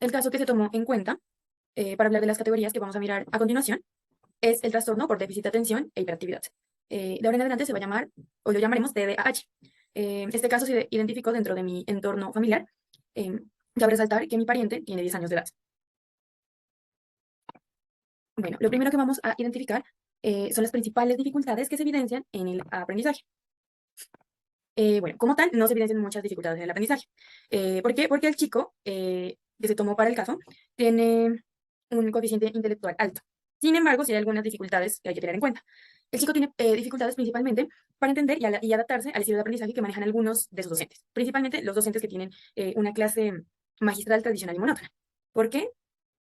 El caso que se tomó en cuenta para hablar de las categorías que vamos a mirar a continuación es el trastorno por déficit de atención e hiperactividad. De ahora en adelante se va a llamar, o lo llamaremos TDAH. Este caso se identificó dentro de mi entorno familiar. Cabe resaltar que mi pariente tiene 10 años de edad. Bueno, lo primero que vamos a identificar son las principales dificultades que se evidencian en el aprendizaje. Bueno, como tal, no se evidencian muchas dificultades en el aprendizaje. ¿Por qué? Porque el chico que se tomó para el caso tiene un coeficiente intelectual alto. Sin embargo, sí hay algunas dificultades que hay que tener en cuenta. El chico tiene dificultades principalmente para entender y adaptarse al estilo de aprendizaje que manejan algunos de sus docentes, principalmente los docentes que tienen una clase magistral tradicional y monótona. ¿Por qué?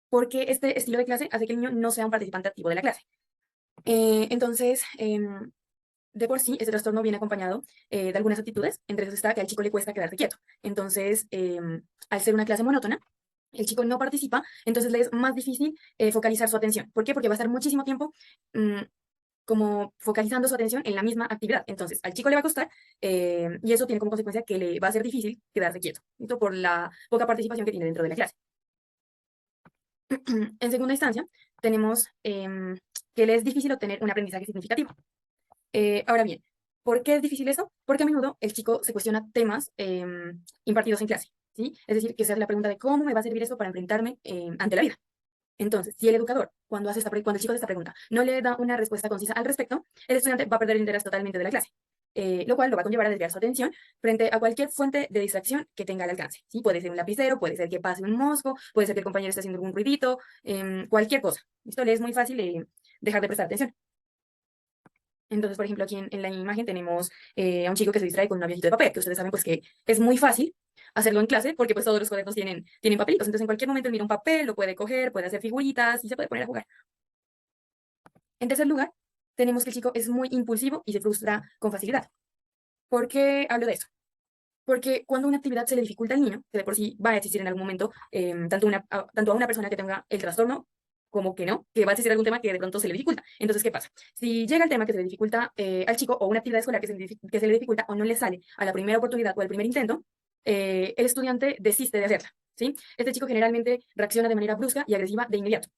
Porque este estilo de clase hace que el niño no sea un participante activo de la clase. Entonces, de por sí, este trastorno viene acompañado de algunas actitudes, entre esas está que al chico le cuesta quedarse quieto. Entonces, al ser una clase monótona, el chico no participa, entonces le es más difícil focalizar su atención. ¿Por qué? Porque va a estar muchísimo tiempo mm, como focalizando su atención en la misma actividad. Entonces, al chico le va a costar y eso tiene como consecuencia que le va a ser difícil quedarse quieto, ¿listo? Por la poca participación que tiene dentro de la clase. En segunda instancia, tenemos que le es difícil obtener un aprendizaje significativo. Ahora bien, ¿por qué es difícil eso? Porque a menudo el chico se cuestiona temas impartidos en clase, ¿sí? Es decir, que se hace la pregunta de cómo me va a servir esto para enfrentarme ante la vida. Entonces, si el educador, cuando el chico hace esta pregunta, no le da una respuesta concisa al respecto, el estudiante va a perder el interés totalmente de la clase, lo cual lo va a conllevar a desviar su atención frente a cualquier fuente de distracción que tenga al alcance, ¿sí? Puede ser un lapicero, puede ser que pase un mosco, puede ser que el compañero esté haciendo algún ruidito, cualquier cosa. Esto le es muy fácil dejar de prestar atención. Entonces, por ejemplo, aquí en la imagen tenemos a un chico que se distrae con un aviajito de papel, que ustedes saben pues que es muy fácil hacerlo en clase porque pues todos los cuadernos tienen papelitos. Entonces, en cualquier momento él mira un papel, lo puede coger, puede hacer figuritas y se puede poner a jugar. En tercer lugar, tenemos que el chico es muy impulsivo y se frustra con facilidad. ¿Por qué hablo de eso? Porque cuando una actividad se le dificulta al niño, que de por sí va a existir en algún momento, tanto a una persona que tenga el trastorno como que no, que va a existir algún tema que de pronto se le dificulta. Entonces, ¿qué pasa? Si llega el tema que se le dificulta al chico o una actividad escolar que se le dificulta o no le sale a la primera oportunidad o al primer intento, el estudiante desiste de hacerla, ¿sí? Este chico generalmente reacciona de manera brusca y agresiva de inmediato,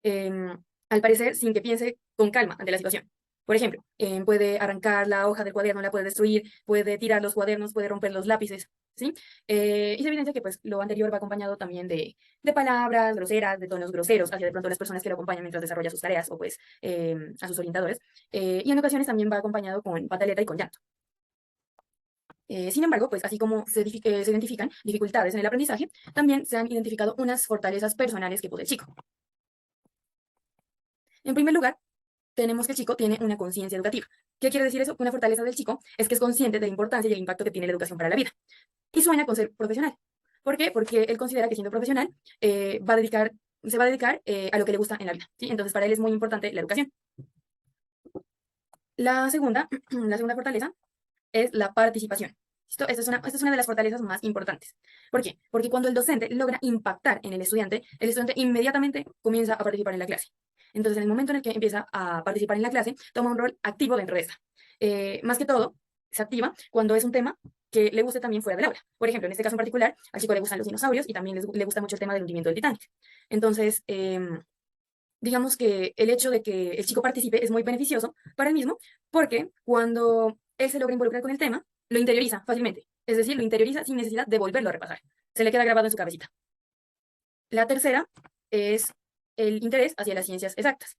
al parecer sin que piense con calma ante la situación. Por ejemplo, puede arrancar la hoja del cuaderno, la puede destruir, puede tirar los cuadernos, puede romper los lápices, ¿sí? Y se evidencia que pues, lo anterior va acompañado también de palabras groseras, de tonos groseros hacia de pronto las personas que lo acompañan mientras desarrolla sus tareas o pues a sus orientadores. Y en ocasiones también va acompañado con pataleta y con llanto. Sin embargo, pues así como se identifican dificultades en el aprendizaje, también se han identificado unas fortalezas personales que posee el chico. En primer lugar, tenemos que el chico tiene una conciencia educativa. ¿Qué quiere decir eso? Una fortaleza del chico es que es consciente de la importancia y el impacto que tiene la educación para la vida. Y sueña con ser profesional. ¿Por qué? Porque él considera que siendo profesional se va a dedicar a lo que le gusta en la vida, ¿sí? Entonces para él es muy importante la educación. La segunda, la segunda fortaleza es la participación. Esta es una de las fortalezas más importantes. ¿Por qué? Porque cuando el docente logra impactar en el estudiante inmediatamente comienza a participar en la clase. Entonces, en el momento en el que empieza a participar en la clase, toma un rol activo dentro de esta. Más que todo, se activa cuando es un tema que le guste también fuera del aula. Por ejemplo, en este caso en particular, al chico le gustan los dinosaurios y también le gusta mucho el tema del hundimiento del Titanic. Entonces, digamos que el hecho de que el chico participe es muy beneficioso para él mismo, porque cuando él se logra involucrar con el tema, lo interioriza fácilmente. Es decir, lo interioriza sin necesidad de volverlo a repasar. Se le queda grabado en su cabecita. La tercera es el interés hacia las ciencias exactas.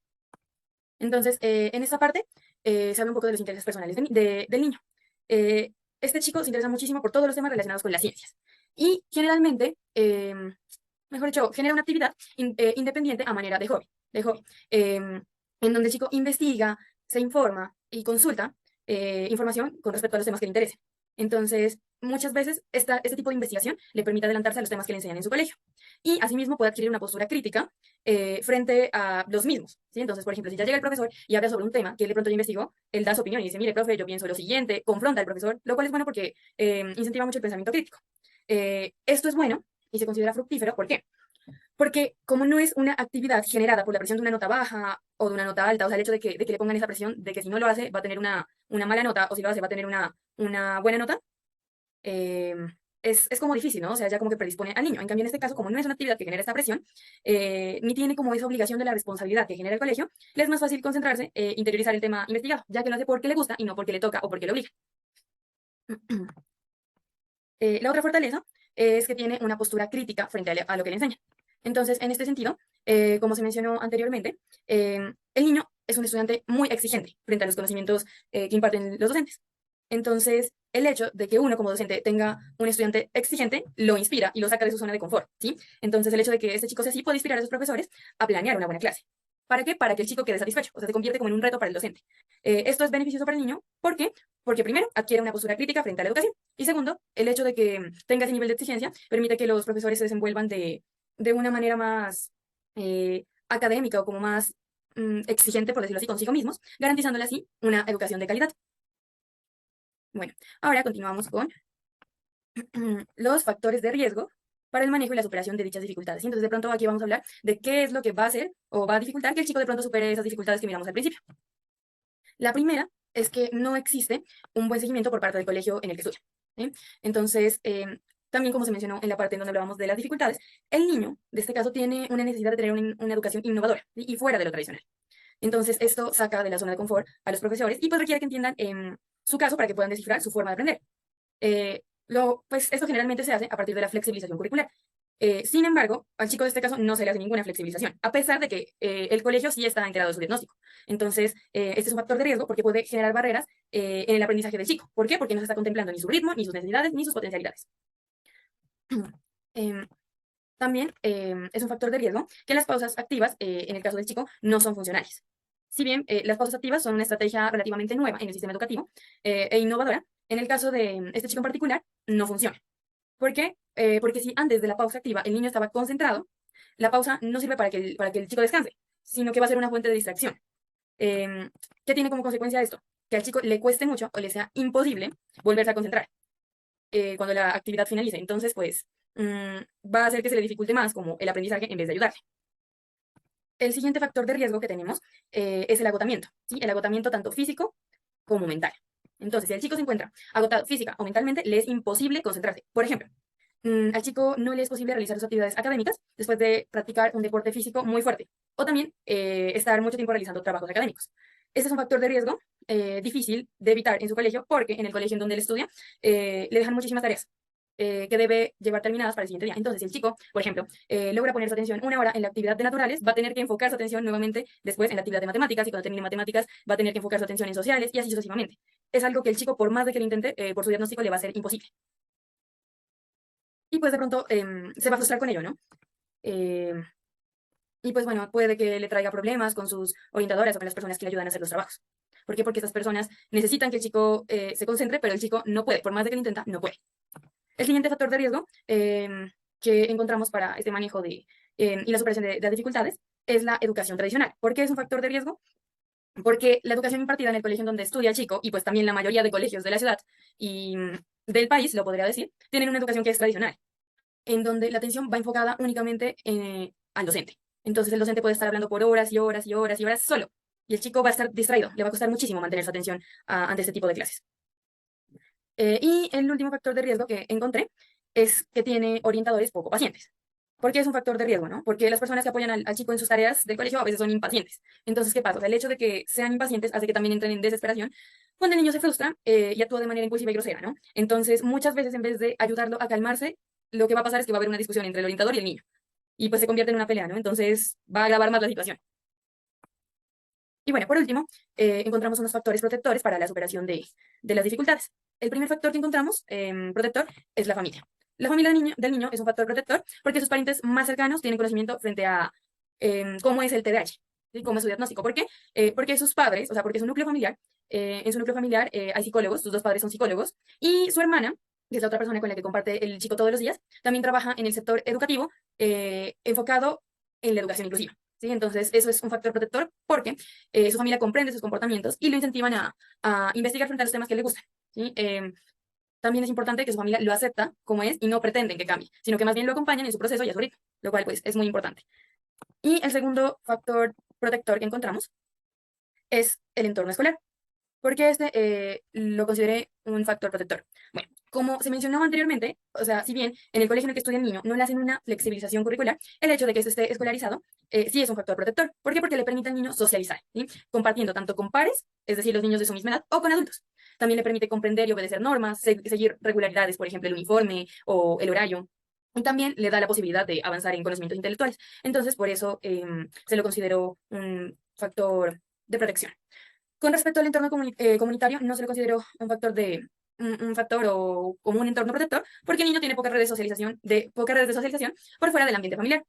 Entonces, en esta parte se habla un poco de los intereses personales del niño. Este chico se interesa muchísimo por todos los temas relacionados con las ciencias. Y generalmente, mejor dicho, genera una actividad independiente a manera de hobby, en donde el chico investiga, se informa y consulta información con respecto a los temas que le interesen. Entonces, muchas veces este tipo de investigación le permite adelantarse a los temas que le enseñan en su colegio. Y asimismo puede adquirir una postura crítica frente a los mismos, ¿sí? Entonces, por ejemplo, si ya llega el profesor y habla sobre un tema que él de pronto ya investigó, él da su opinión y dice, mire, profe, yo pienso lo siguiente, confronta al profesor, lo cual es bueno porque incentiva mucho el pensamiento crítico. Esto es bueno y se considera fructífero, ¿por qué? Porque como no es una actividad generada por la presión de una nota baja o de una nota alta, o sea, el hecho de que le pongan esa presión de que si no lo hace va a tener una mala nota o si lo hace va a tener una buena nota, eh, es como difícil, ¿no? O sea, ya como que predispone al niño. En cambio, en este caso, como no es una actividad que genera esta presión, ni tiene como esa obligación de la responsabilidad que genera el colegio, le es más fácil concentrarse, interiorizar el tema investigado, ya que lo hace porque le gusta y no porque le toca o porque le obliga. La otra fortaleza es que tiene una postura crítica frente a lo que le enseña. Entonces, en este sentido, como se mencionó anteriormente, el niño es un estudiante muy exigente frente a los conocimientos que imparten los docentes. Entonces, el hecho de que uno como docente tenga un estudiante exigente lo inspira y lo saca de su zona de confort, ¿sí? Entonces, el hecho de que este chico sea así puede inspirar a sus profesores a planear una buena clase. ¿Para qué? Para que el chico quede satisfecho, o sea, se convierte como en un reto para el docente. Esto es beneficioso para el niño, ¿por qué? Porque primero, adquiere una postura crítica frente a la educación. Y segundo, el hecho de que tenga ese nivel de exigencia permite que los profesores se desenvuelvan de una manera más académica o como más exigente, por decirlo así, consigo mismos, garantizándole así una educación de calidad. Bueno, ahora continuamos con los factores de riesgo para el manejo y la superación de dichas dificultades. Y entonces, de pronto, aquí vamos a hablar de qué es lo que va a hacer o va a dificultar que el chico de pronto supere esas dificultades que miramos al principio. La primera es que no existe un buen seguimiento por parte del colegio en el que estudia, ¿sí? Entonces, también como se mencionó en la parte en donde hablábamos de las dificultades, el niño, de este caso, tiene una necesidad de tener una educación innovadora, ¿sí? Y fuera de lo tradicional. Entonces, esto saca de la zona de confort a los profesores y pues requiere que entiendan su caso para que puedan descifrar su forma de aprender. Pues esto generalmente se hace a partir de la flexibilización curricular. Sin embargo, al chico de este caso no se le hace ninguna flexibilización, a pesar de que el colegio sí está enterado de su diagnóstico. Entonces, este es un factor de riesgo porque puede generar barreras en el aprendizaje del chico. ¿Por qué? Porque no se está contemplando ni su ritmo, ni sus necesidades, ni sus potencialidades. Em, También es un factor de riesgo que las pausas activas, en el caso del chico, no son funcionales. Si bien las pausas activas son una estrategia relativamente nueva en el sistema educativo e innovadora, en el caso de este chico en particular, no funciona. ¿Por qué? Porque si antes de la pausa activa el niño estaba concentrado, la pausa no sirve para que el chico descanse, sino que va a ser una fuente de distracción. Em, ¿Qué tiene como consecuencia esto? Que al chico le cueste mucho o le sea imposible volverse a concentrar cuando la actividad finalice. Entonces, pues, va a hacer que se le dificulte más como el aprendizaje en vez de ayudarle. El siguiente factor de riesgo que tenemos es el agotamiento, ¿sí? El agotamiento tanto físico como mental. Entonces, si el chico se encuentra agotado física o mentalmente, le es imposible concentrarse. Por ejemplo, al chico no le es posible realizar sus actividades académicas después de practicar un deporte físico muy fuerte o también estar mucho tiempo realizando trabajos académicos. Este es un factor de riesgo difícil de evitar en su colegio porque en el colegio en donde él estudia le dejan muchísimas tareas que debe llevar terminadas para el siguiente día. Entonces, si el chico, por ejemplo, logra poner su atención una hora en la actividad de naturales, va a tener que enfocar su atención nuevamente después en la actividad de matemáticas y cuando termine matemáticas va a tener que enfocar su atención en sociales y así sucesivamente. Es algo que el chico, por más de que lo intente, por su diagnóstico le va a ser imposible. Y pues de pronto se va a frustrar con ello, ¿no? Em, y pues bueno, puede que le traiga problemas con sus orientadoras o con las personas que le ayudan a hacer los trabajos. ¿Por qué? Porque estas personas necesitan que el chico se concentre, pero el chico no puede, por más de que lo intenta, no puede. El siguiente factor de riesgo que encontramos para este manejo y la superación de las dificultades es la educación tradicional. ¿Por qué es un factor de riesgo? Porque la educación impartida en el colegio en donde estudia el chico, y pues también la mayoría de colegios de la ciudad y del país, lo podría decir, tienen una educación que es tradicional, en donde la atención va enfocada únicamente al docente. Entonces el docente puede estar hablando por horas y horas y horas y horas solo, y el chico va a estar distraído, le va a costar muchísimo mantener su atención ante este tipo de clases. Y el último factor de riesgo que encontré es que tiene orientadores poco pacientes. ¿Por qué es un factor de riesgo, no? Porque las personas que apoyan al chico en sus tareas del colegio a veces son impacientes. Entonces, ¿qué pasa? O sea, el hecho de que sean impacientes hace que también entren en desesperación cuando el niño se frustra y actúa de manera impulsiva y grosera, ¿no? Entonces, muchas veces en vez de ayudarlo a calmarse, lo que va a pasar es que va a haber una discusión entre el orientador y el niño. Y pues se convierte en una pelea, ¿no? Entonces, va a agravar más la situación. Y bueno, por último, encontramos unos factores protectores para la superación de las dificultades. El primer factor que encontramos protector es la familia. La familia del niño es un factor protector porque sus parientes más cercanos tienen conocimiento frente a cómo es el TDAH, ¿sí? Cómo es su diagnóstico. ¿Por qué? Porque sus padres, o sea, porque su núcleo familiar, en su núcleo familiar hay psicólogos, sus dos padres son psicólogos, y su hermana, que es la otra persona con la que comparte el chico todos los días, también trabaja en el sector educativo enfocado en la educación inclusiva. ¿Sí? Entonces, eso es un factor protector porque su familia comprende sus comportamientos y lo incentivan a investigar frente a los temas que le gustan. ¿Sí? También es importante que su familia lo acepta como es y no pretenden que cambie, sino que más bien lo acompañan en su proceso y a su ritmo, lo cual pues es muy importante. Y el segundo factor protector que encontramos es el entorno escolar. ¿Por qué lo consideré un factor protector? Bueno, como se mencionó anteriormente, o sea, si bien en el colegio en el que estudia el niño no le hacen una flexibilización curricular, el hecho de que esté escolarizado sí es un factor protector. ¿Por qué? Porque le permite al niño socializar, ¿sí? Compartiendo tanto con pares, es decir, los niños de su misma edad, o con adultos. También le permite comprender y obedecer normas, seguir regularidades, por ejemplo, el uniforme o el horario. Y también le da la posibilidad de avanzar en conocimientos intelectuales. Entonces, por eso se lo consideró un factor de protección. Con respecto al entorno comunitario, no se lo considero un factor o como un entorno protector, porque el niño tiene pocas redes de socialización por fuera del ambiente familiar.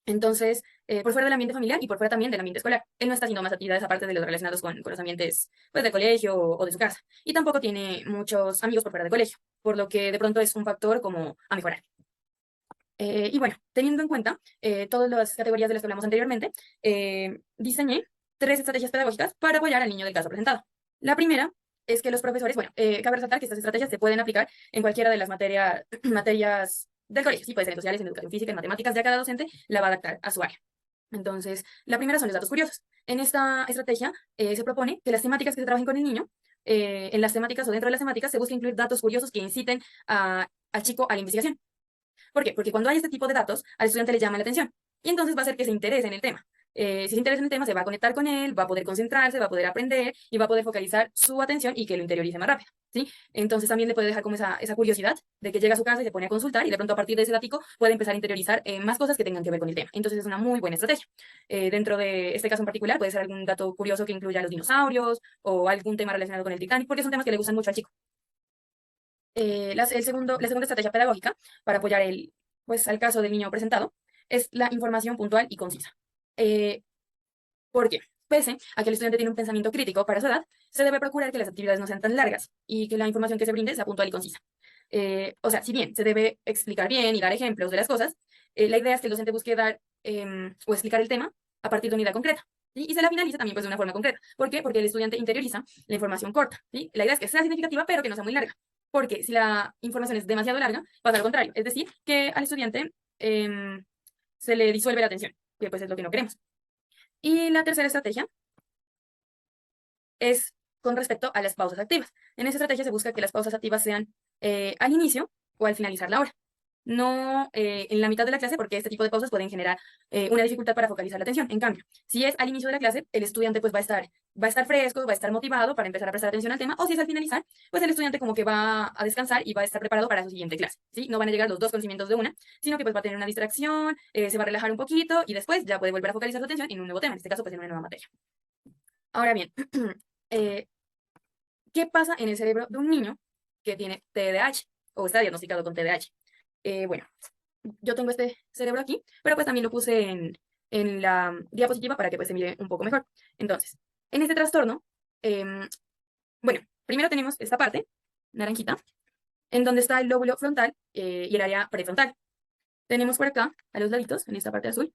Entonces, por fuera del ambiente familiar y por fuera también del ambiente escolar. Él no está haciendo más actividades aparte de los relacionados con los ambientes pues, de colegio o de su casa. Y tampoco tiene muchos amigos por fuera del colegio, por lo que de pronto es un factor como a mejorar. Y bueno, teniendo en cuenta todas las categorías de las que hablamos anteriormente, diseñé 3 estrategias pedagógicas para apoyar al niño del caso presentado. La primera es que los profesores, bueno, cabe resaltar que estas estrategias se pueden aplicar en cualquiera de las materias del colegio, sí, puede ser en sociales, en educación física, en matemáticas, ya cada docente la va a adaptar a su área. Entonces, la primera son los datos curiosos. En esta estrategia se propone que las temáticas que se trabajen con el niño, en las temáticas o dentro de las temáticas, se busque incluir datos curiosos que inciten al chico a la investigación. ¿Por qué? Porque cuando hay este tipo de datos, al estudiante le llama la atención y entonces va a hacer que se interese en el tema. Si se interesa en el tema, se va a conectar con él, va a poder concentrarse, va a poder aprender y va a poder focalizar su atención y que lo interiorice más rápido, ¿sí? Entonces también le puede dejar como esa curiosidad de que llega a su casa y se pone a consultar y de pronto a partir de ese datico puede empezar a interiorizar más cosas que tengan que ver con el tema. Entonces es una muy buena estrategia. Dentro de este caso en particular puede ser algún dato curioso que incluya a los dinosaurios o algún tema relacionado con el Titanic, porque son temas que le gustan mucho al chico. La segunda estrategia pedagógica para apoyar pues, al caso del niño presentado es la información puntual y concisa. Eh, ¿Por qué? Pese a que el estudiante tiene un pensamiento crítico para su edad, se debe procurar que las actividades no sean tan largas y que la información que se brinde sea puntual y concisa. O sea, si bien se debe explicar bien y dar ejemplos de las cosas, la idea es que el docente busque dar o explicar el tema a partir de una idea concreta. ¿Sí? Y se la finaliza también pues, de una forma concreta. ¿Por qué? Porque el estudiante interioriza la información corta. ¿Sí? La idea es que sea significativa, pero que no sea muy larga. Porque si la información es demasiado larga, pasa al contrario. Es decir, que al estudiante se le disuelve la atención, que pues es lo que no queremos. Y la tercera estrategia es con respecto a las pausas activas. En esa estrategia se busca que las pausas activas sean al inicio o al finalizar la hora, no en la mitad de la clase, porque este tipo de pausas pueden generar una dificultad para focalizar la atención. En cambio, si es al inicio de la clase, el estudiante pues va a estar fresco, va a estar motivado para empezar a prestar atención al tema, o si es al finalizar, pues el estudiante como que va a descansar y va a estar preparado para su siguiente clase, ¿sí? No van a llegar los dos conocimientos de una, sino que pues va a tener una distracción, se va a relajar un poquito y después ya puede volver a focalizar su atención en un nuevo tema, en este caso pues en una nueva materia. Ahora bien, eh, ¿qué pasa en el cerebro de un niño que tiene TDAH o está diagnosticado con TDAH? Bueno, yo tengo este cerebro aquí, pero pues también lo puse en la diapositiva para que pues se mire un poco mejor. Entonces, en este trastorno, em, bueno, primero tenemos esta parte, naranjita, en donde está el lóbulo frontal y el área prefrontal. Tenemos por acá, a los laditos, en esta parte azul,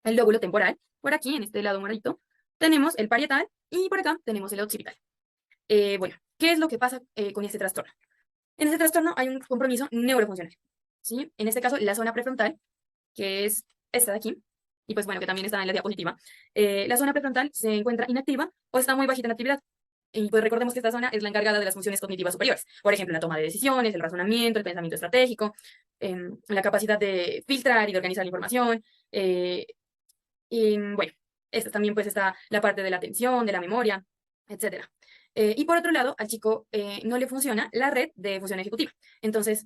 el lóbulo temporal. Por aquí, en este lado moradito, tenemos el parietal y por acá tenemos el occipital. Bueno, ¿qué es lo que pasa con este trastorno? En este trastorno hay un compromiso neurofuncional, ¿sí? En este caso, la zona prefrontal, que es esta de aquí, y pues bueno, que también está en la diapositiva, la zona prefrontal se encuentra inactiva o está muy bajita en actividad. Y pues recordemos que esta zona es la encargada de las funciones cognitivas superiores, por ejemplo, la toma de decisiones, el razonamiento, el pensamiento estratégico, la capacidad de filtrar y de organizar la información. Y bueno, esta también pues está la parte de la atención, de la memoria, etcétera. Y por otro lado, al chico no le funciona la red de función ejecutiva. Entonces,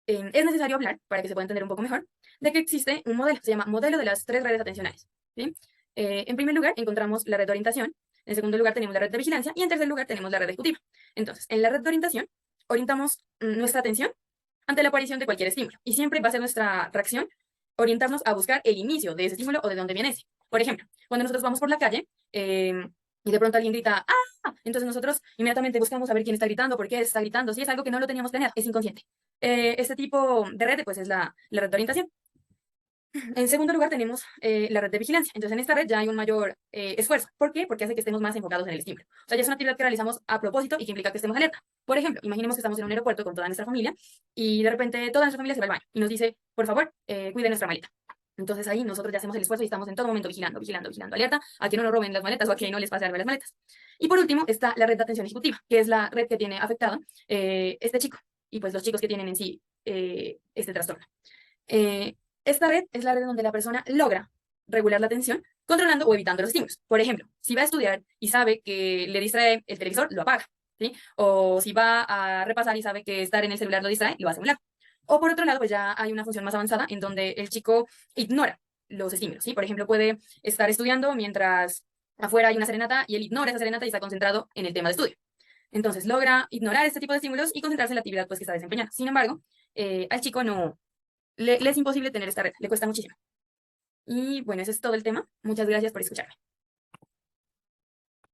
es necesario hablar, para que se pueda entender un poco mejor, de que existe un modelo, se llama modelo de las 3 redes atencionales. ¿Sí? En primer lugar, encontramos la red de orientación, en segundo lugar tenemos la red de vigilancia y en tercer lugar tenemos la red ejecutiva. Entonces, en la red de orientación, orientamos nuestra atención ante la aparición de cualquier estímulo y siempre va a ser nuestra reacción orientarnos a buscar el inicio de ese estímulo o de dónde viene ese. Por ejemplo, cuando nosotros vamos por la calle y de pronto alguien grita, ¡ah! Entonces nosotros inmediatamente buscamos saber quién está gritando, por qué está gritando, si es algo que no lo teníamos planeado, es inconsciente. Este tipo de red, pues es la red de orientación. En segundo lugar, tenemos la red de vigilancia. Entonces, en esta red ya hay un mayor esfuerzo. ¿Por qué? Porque hace que estemos más enfocados en el estímulo. O sea, ya es una actividad que realizamos a propósito y que implica que estemos alerta. Por ejemplo, imaginemos que estamos en un aeropuerto con toda nuestra familia y de repente toda nuestra familia se va al baño y nos dice, por favor, cuide nuestra maleta. Entonces ahí nosotros ya hacemos el esfuerzo y estamos en todo momento vigilando, vigilando, vigilando, alerta a que no nos roben las maletas o a que no les pase algo a las maletas. Y por último está la red de atención ejecutiva, que es la red que tiene afectado este chico y pues los chicos que tienen en sí este trastorno. Esta red es la red donde la persona logra regular la atención controlando o evitando los estímulos. Por ejemplo, si va a estudiar y sabe que le distrae el televisor, lo apaga, ¿sí? O si va a repasar y sabe que estar en el celular lo distrae, lo hace a un lado. O por otro lado, pues ya hay una función más avanzada en donde el chico ignora los estímulos, ¿sí? Por ejemplo, puede estar estudiando mientras afuera hay una serenata y él ignora esa serenata y está concentrado en el tema de estudio. Entonces logra ignorar este tipo de estímulos y concentrarse en la actividad pues, que está desempeñando. Sin embargo, al chico le es imposible tener esta red, le cuesta muchísimo. Y bueno, ese es todo el tema. Muchas gracias por escucharme.